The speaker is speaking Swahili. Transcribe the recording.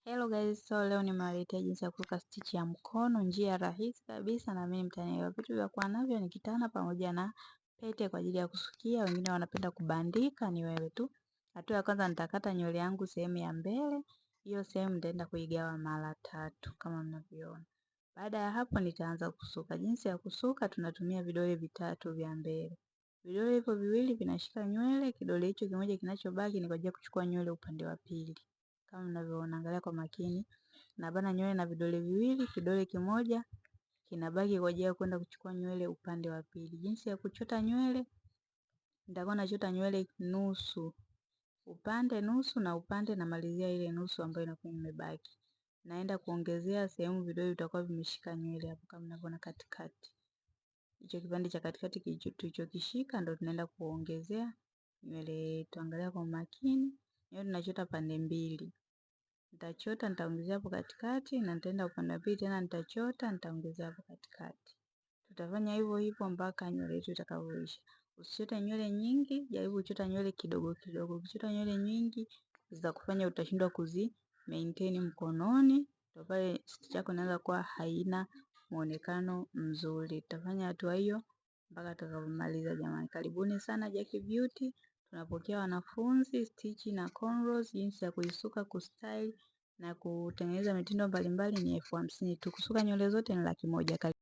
Hello guys, so leo nimewaletea jinsi ya kuweka stitch ya mkono, njia rahisi kabisa na mimi mtanielewa. Vitu vya kuwa navyo ni kitana pamoja na pete kwa ajili ya kusukia, wengine wanapenda kubandika, ni wewe tu. Hatua ya kwanza nitakata nywele yangu sehemu ya mbele, hiyo sehemu nitaenda kuigawa mara 3 kama mnavyoona. Baada ya hapo nitaanza kusuka. Jinsi ya kusuka, tunatumia vidole vitatu vya mbele. Vidole hivyo viwili vinashika nywele, kidole hicho kimoja kinachobaki ni kwa ajili ya kuchukua nywele upande wa pili. Kama mnavyoona, angalia kwa makini. Nabana nywele na vidole viwili, kidole kimoja kinabaki kwa ajili ya kwenda kuchukua nywele upande wa pili. Jinsi ya kuchota nywele, nitakuwa nachota nywele nusu. Upande nusu na upande namalizia ile nusu ambayo inakuwa imebaki. Naenda kuongezea sehemu vidole vitakuwa vimeshika nywele hapo kama mnavyoona katikati. Hicho kipande cha katikati tulichokishika ndio tunaenda kuongezea nywele yetu. Angalia kwa makini. Nywele tunachota pande mbili. Nitachota nitaongezea hapo katikati na nitaenda upande wa pili tena nitachota nitaongezea hapo katikati. Tutafanya hivyo hivyo mpaka nywele yetu itakapoisha. Usichote nywele nyingi, jaribu kuchota nywele kidogo kidogo. Ukichota nywele nyingi zitakufanya utashindwa maintain mkononi, ndio pale stitch yako inaweza kuwa haina muonekano mzuri. Tutafanya hatua hiyo mpaka tutakapomaliza jamani. Karibuni sana Jackie Beauty. Tunapokea wanafunzi stitch na cornrows, jinsi ya kuisuka, kustyle na kutengeneza mitindo mbalimbali ni 50,000 tu. Kusuka nywele zote ni 100,000.